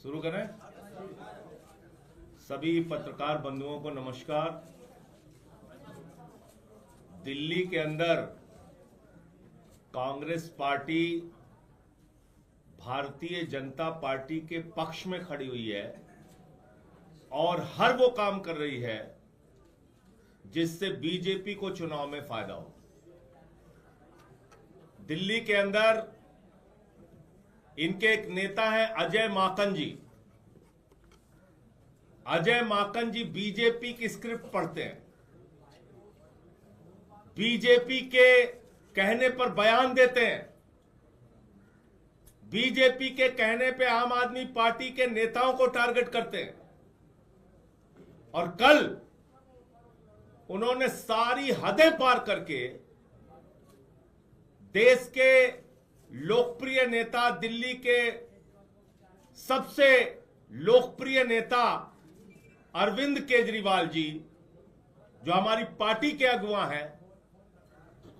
शुरू करें। सभी पत्रकार बंधुओं को नमस्कार। दिल्ली के अंदर कांग्रेस पार्टी भारतीय जनता पार्टी के पक्ष में खड़ी हुई है और हर वो काम कर रही है जिससे बीजेपी को चुनाव में फायदा हो। दिल्ली के अंदर इनके एक नेता हैं अजय माकन जी। अजय माकन जी बीजेपी की स्क्रिप्ट पढ़ते हैं, बीजेपी के कहने पर बयान देते हैं, बीजेपी के कहने पे आम आदमी पार्टी के नेताओं को टारगेट करते हैं। और कल उन्होंने सारी हदें पार करके देश के लोकप्रिय नेता, दिल्ली के सबसे लोकप्रिय नेता अरविंद केजरीवाल जी, जो हमारी पार्टी के अगुवा हैं,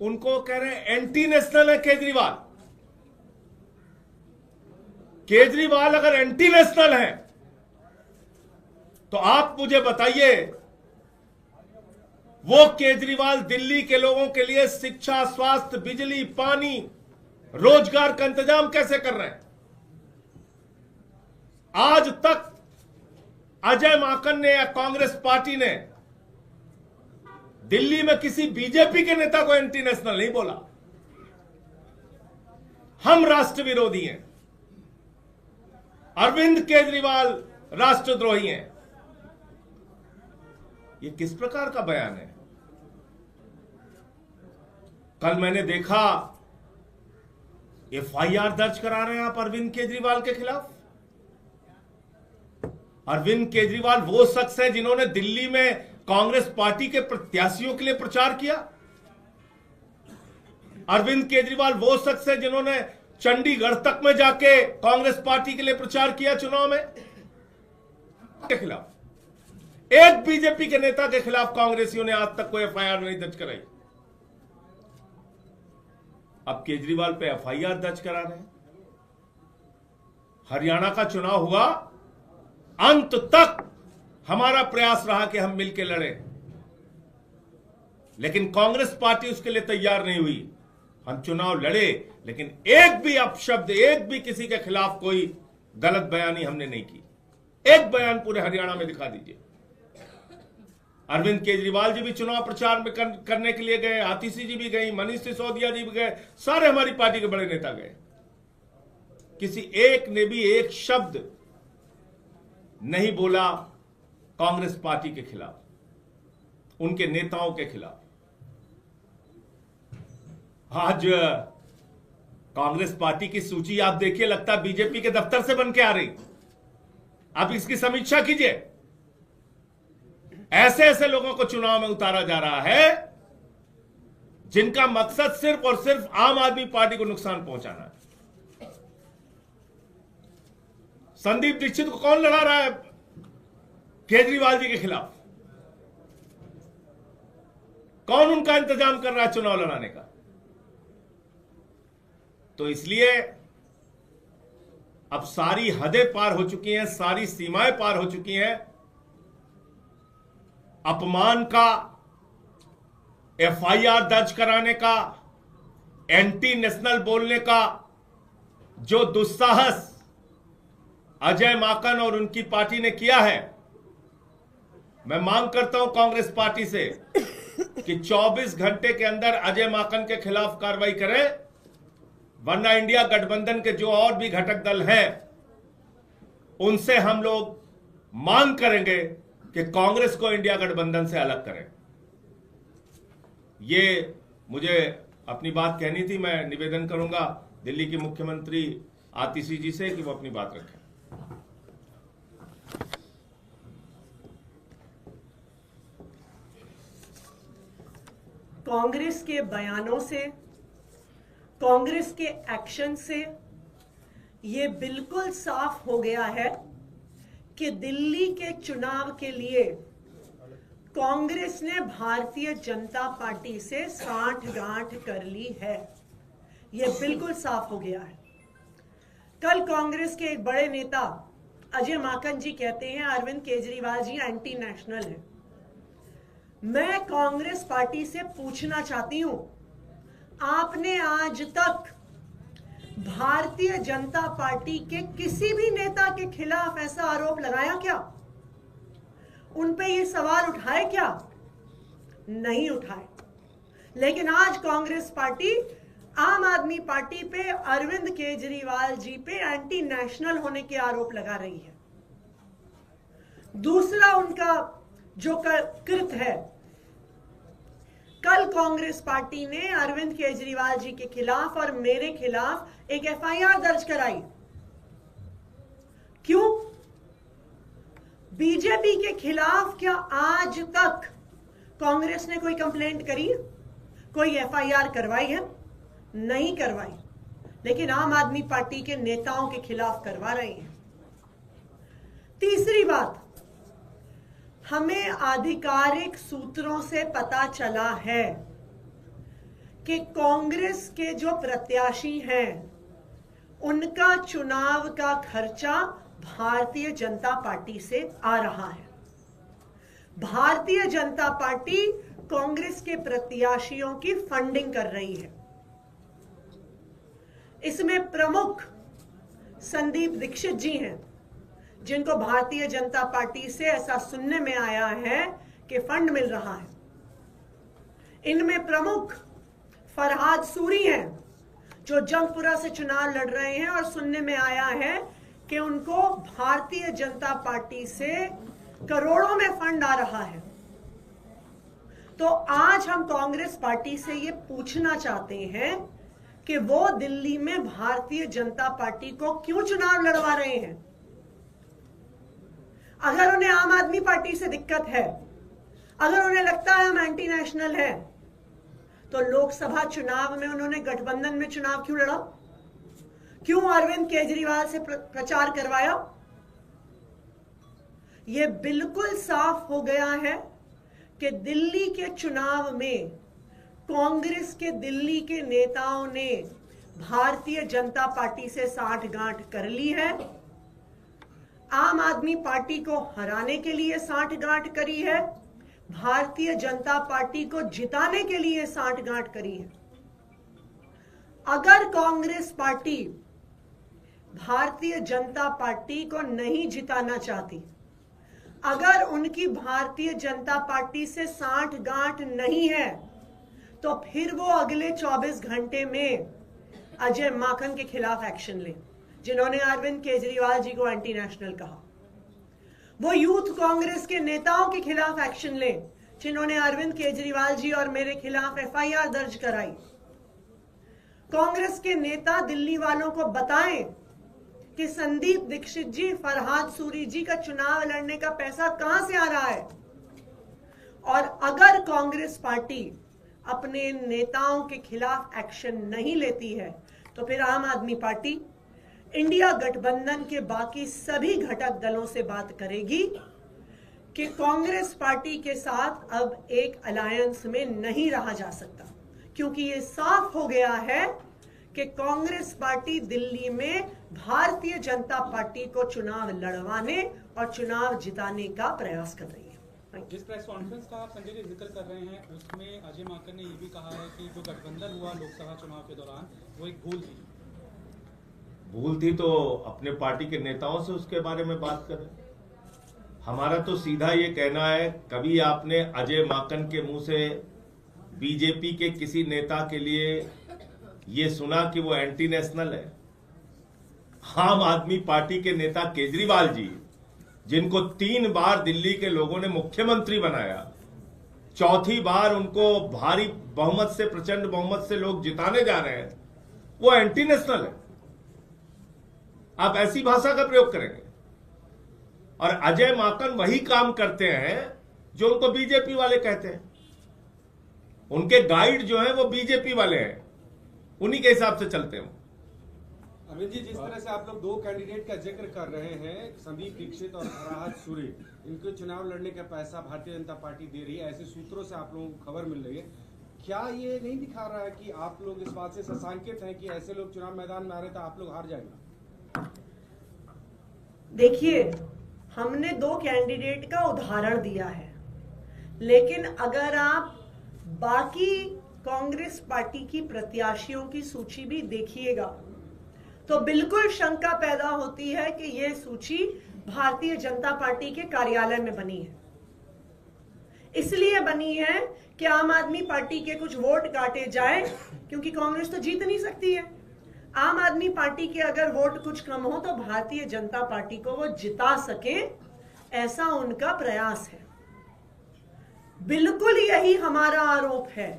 उनको कह रहे हैं एंटी नेशनल है केजरीवाल। केजरीवाल अगर एंटी नेशनल है तो आप मुझे बताइए, वो केजरीवाल दिल्ली के लोगों के लिए शिक्षा, स्वास्थ्य, बिजली, पानी, रोजगार का इंतजाम कैसे कर रहे हैं? आज तक अजय माकन ने या कांग्रेस पार्टी ने दिल्ली में किसी बीजेपी के नेता को एंटी नेशनल नहीं बोला। हम राष्ट्र विरोधी हैं, अरविंद केजरीवाल राष्ट्रद्रोही हैं। ये किस प्रकार का बयान है? कल मैंने देखा एफआईआर दर्ज करा रहे हैं आप अरविंद केजरीवाल के खिलाफ। अरविंद केजरीवाल वो शख्स है जिन्होंने दिल्ली में कांग्रेस पार्टी के प्रत्याशियों के लिए प्रचार किया। अरविंद केजरीवाल वो शख्स है जिन्होंने चंडीगढ़ तक में जाके कांग्रेस पार्टी के लिए प्रचार किया चुनाव में के खिलाफ। एक बीजेपी के नेता के खिलाफ कांग्रेसियों ने आज तक कोई एफआईआर नहीं दर्ज कराई। अब केजरीवाल पे एफआईआर दर्ज करा रहे हैं। हरियाणा का चुनाव हुआ, अंत तक हमारा प्रयास रहा कि हम मिलकर लड़ें, लेकिन कांग्रेस पार्टी उसके लिए तैयार नहीं हुई। हम चुनाव लड़े, लेकिन एक भी अपशब्द, एक भी किसी के खिलाफ कोई गलत बयानी हमने नहीं की। एक बयान पूरे हरियाणा में दिखा दीजिए। अरविंद केजरीवाल जी भी चुनाव प्रचार में करने के लिए गए, आतिशी जी भी गई, मनीष सिसोदिया जी भी गए, सारे हमारी पार्टी के बड़े नेता गए। किसी एक ने भी एक शब्द नहीं बोला कांग्रेस पार्टी के खिलाफ, उनके नेताओं के खिलाफ। आज कांग्रेस पार्टी की सूची आप देखिए, लगता है बीजेपी के दफ्तर से बन के आ रही। आप इसकी समीक्षा कीजिए। ऐसे ऐसे लोगों को चुनाव में उतारा जा रहा है जिनका मकसद सिर्फ और सिर्फ आम आदमी पार्टी को नुकसान पहुंचाना है। संदीप दीक्षित को कौन लड़ा रहा है केजरीवाल जी के खिलाफ? कौन उनका इंतजाम कर रहा है चुनाव लड़ाने का? तो इसलिए अब सारी हदें पार हो चुकी हैं, सारी सीमाएं पार हो चुकी हैं। अपमान का, एफआईआर दर्ज कराने का, एंटी नेशनल बोलने का जो दुस्साहस अजय माकन और उनकी पार्टी ने किया है, मैं मांग करता हूं कांग्रेस पार्टी से कि 24 घंटे के अंदर अजय माकन के खिलाफ कार्रवाई करें, वरना इंडिया गठबंधन के जो और भी घटक दल हैं उनसे हम लोग मांग करेंगे कि कांग्रेस को इंडिया गठबंधन से अलग करें। ये मुझे अपनी बात कहनी थी। मैं निवेदन करूंगा दिल्ली की मुख्यमंत्री आतिशी जी से कि वो अपनी बात रखें। कांग्रेस के बयानों से, कांग्रेस के एक्शन से ये बिल्कुल साफ हो गया है कि दिल्ली के चुनाव के लिए कांग्रेस ने भारतीय जनता पार्टी से सांठगांठ कर ली है। यह बिल्कुल साफ हो गया है। कल कांग्रेस के एक बड़े नेता अजय माकन जी कहते हैं अरविंद केजरीवाल जी एंटी नेशनल है। मैं कांग्रेस पार्टी से पूछना चाहती हूं, आपने आज तक भारतीय जनता पार्टी के किसी भी नेता के खिलाफ ऐसा आरोप लगाया क्या? उन पे ये सवाल उठाए क्या? नहीं उठाए। लेकिन आज कांग्रेस पार्टी आम आदमी पार्टी पे, अरविंद केजरीवाल जी पे एंटी नेशनल होने के आरोप लगा रही है। दूसरा उनका जो कृत है, कल कांग्रेस पार्टी ने अरविंद केजरीवाल जी के खिलाफ और मेरे खिलाफ एक एफआईआर दर्ज कराई। क्यों? बीजेपी के खिलाफ क्या आज तक कांग्रेस ने कोई कंप्लेंट करी, कोई एफआईआर करवाई है? नहीं करवाई। लेकिन आम आदमी पार्टी के नेताओं के खिलाफ करवा रहे हैं। तीसरी बात, हमें आधिकारिक सूत्रों से पता चला है कि कांग्रेस के जो प्रत्याशी हैं उनका चुनाव का खर्चा भारतीय जनता पार्टी से आ रहा है। भारतीय जनता पार्टी कांग्रेस के प्रत्याशियों की फंडिंग कर रही है। इसमें प्रमुख संदीप दीक्षित जी हैं, जिनको भारतीय जनता पार्टी से ऐसा सुनने में आया है कि फंड मिल रहा है। इनमें प्रमुख फरहाद सूरी हैं, जो जंगपुरा से चुनाव लड़ रहे हैं और सुनने में आया है कि उनको भारतीय जनता पार्टी से करोड़ों में फंड आ रहा है। तो आज हम कांग्रेस पार्टी से ये पूछना चाहते हैं कि वो दिल्ली में भारतीय जनता पार्टी को क्यों चुनाव लड़वा रहे हैं? अगर उन्हें आम आदमी पार्टी से दिक्कत है, अगर उन्हें लगता है हम एंटी नेशनल है, तो लोकसभा चुनाव में उन्होंने गठबंधन में चुनाव क्यों लड़ा? क्यों अरविंद केजरीवाल से प्रचार करवाया? यह बिल्कुल साफ हो गया है कि दिल्ली के चुनाव में कांग्रेस के दिल्ली के नेताओं ने भारतीय जनता पार्टी से साठगांठ कर ली है। आम आदमी पार्टी को हराने के लिए साठगांठ करी है, भारतीय जनता पार्टी को जिताने के लिए साठगांठ करी है। अगर कांग्रेस पार्टी भारतीय जनता पार्टी को नहीं जिताना चाहती, अगर उनकी भारतीय जनता पार्टी से साठगांठ नहीं है, तो फिर वो अगले 24 घंटे में अजय माकन के खिलाफ एक्शन ले, जिन्होंने अरविंद केजरीवाल जी को एंटी नेशनल कहा। वो यूथ कांग्रेस के नेताओं के खिलाफ एक्शन ले, जिन्होंने अरविंद केजरीवाल जी और मेरे खिलाफ एफआईआर दर्ज कराई। कांग्रेस के नेता दिल्ली वालों को बताएं कि संदीप दीक्षित जी, फरहाद सूरी जी का चुनाव लड़ने का पैसा कहां से आ रहा है। और अगर कांग्रेस पार्टी अपने नेताओं के खिलाफ एक्शन नहीं लेती है, तो फिर आम आदमी पार्टी इंडिया गठबंधन के बाकी सभी घटक दलों से बात करेगी कि कांग्रेस पार्टी के साथ अब एक अलायंस में नहीं रहा जा सकता, क्योंकि ये साफ हो गया है कि कांग्रेस पार्टी दिल्ली में भारतीय जनता पार्टी को चुनाव लड़वाने और चुनाव जिताने का प्रयास कर रही है। जिस प्रेस कॉन्फ्रेंस का आप संजय जी जिक्र कर रहे हैं, उसमें अजय माकन ने ये भी कहा है कि जो गठबंधन हुआ लोकसभा चुनाव के दौरान वो एक भूल थी। भूल थी तो अपने पार्टी के नेताओं से उसके बारे में बात करें। हमारा तो सीधा ये कहना है, कभी आपने अजय माकन के मुंह से बीजेपी के किसी नेता के लिए ये सुना कि वो एंटी नेशनल है? आम आदमी पार्टी के नेता केजरीवाल जी, जिनको 3 बार दिल्ली के लोगों ने मुख्यमंत्री बनाया, चौथी बार उनको भारी बहुमत से, प्रचंड बहुमत से लोग जिताने जा रहे हैं, वो एंटी नेशनल है? आप ऐसी भाषा का प्रयोग करेंगे? और अजय माकन वही काम करते हैं जो उनको बीजेपी वाले कहते हैं। उनके गाइड जो हैं वो बीजेपी वाले हैं, उन्हीं के हिसाब से चलते हैं। अरविंद जी, जिस तरह से आप लोग 2 कैंडिडेट का जिक्र कर रहे हैं, संदीप दीक्षित और फरहाद सूरी, इनको चुनाव लड़ने का पैसा भारतीय जनता पार्टी दे रही है, ऐसे सूत्रों से आप लोगों को खबर मिल रही है। क्या ये नहीं दिखा रहा है कि आप लोग इस बात से सशंकित हैं कि ऐसे लोग चुनाव मैदान में आ रहे तो आप लोग हार जाएंगे? देखिए, हमने 2 कैंडिडेट का उदाहरण दिया है, लेकिन अगर आप बाकी कांग्रेस पार्टी की प्रत्याशियों की सूची भी देखिएगा तो बिल्कुल शंका पैदा होती है कि यह सूची भारतीय जनता पार्टी के कार्यालय में बनी है। इसलिए बनी है कि आम आदमी पार्टी के कुछ वोट काटे जाए, क्योंकि कांग्रेस तो जीत नहीं सकती है। आम आदमी पार्टी के अगर वोट कुछ कम हो तो भारतीय जनता पार्टी को वो जिता सके, ऐसा उनका प्रयास है। बिल्कुल यही हमारा आरोप है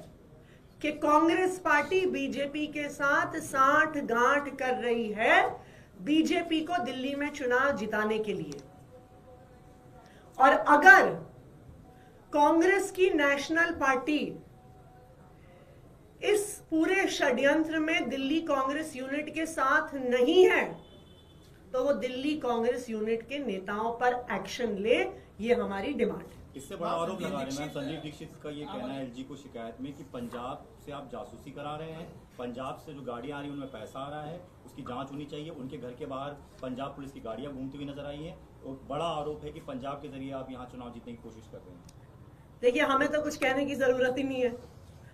कि कांग्रेस पार्टी बीजेपी के साथ साठ गांठ कर रही है बीजेपी को दिल्ली में चुनाव जिताने के लिए। और अगर कांग्रेस की नेशनल पार्टी इस पूरे षड्यंत्र में दिल्ली कांग्रेस यूनिट के साथ नहीं है तो वो दिल्ली कांग्रेस यूनिट के नेताओं पर एक्शन ले, ये हमारी डिमांड है। इससे बड़ा आरोप लगा रहे हैं संदीप दीक्षित का ये कहना है एलजी को शिकायत में कि पंजाब से आप जासूसी करा रहे हैं, पंजाब से जो गाड़ियां आ रही हैं उनमें पैसा आ रहा है, उसकी जांच होनी चाहिए। उनके घर के बाहर पंजाब पुलिस की गाड़ियां घूमती हुई नजर आई है और बड़ा आरोप है कि पंजाब के जरिए आप यहाँ चुनाव जीतने की कोशिश कर रहे हैं। देखिए, हमें तो कुछ कहने की जरूरत ही नहीं है,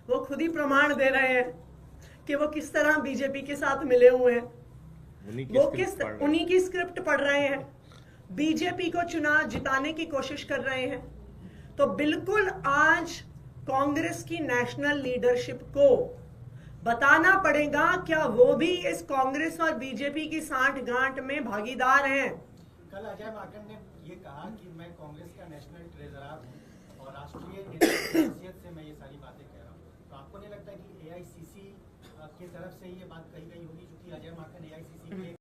वो खुद ही प्रमाण दे रहे हैं कि वो किस तरह बीजेपी के साथ मिले हुए हैं, वो उन्हीं की स्क्रिप्ट पढ़ रहे हैं, बीजेपी को चुनाव जिताने की कोशिश कर रहे हैं। तो बिल्कुल आज कांग्रेस की नेशनल लीडरशिप को बताना पड़ेगा क्या वो भी इस कांग्रेस और बीजेपी की साठगांठ में भागीदार हैं। कल अजय माकन ने ये कहा कि मैं कांग्रेस का नेशनल ट्रेजरर हूं और राष्ट्रीय हैसियत से मैं ये सारी बातें कह रहा हूं। तो आपको नहीं लगता कि एआईसीसी की तरफ से ये बात कही गई होगी, क्योंकि अजय माकन एआईसीसी के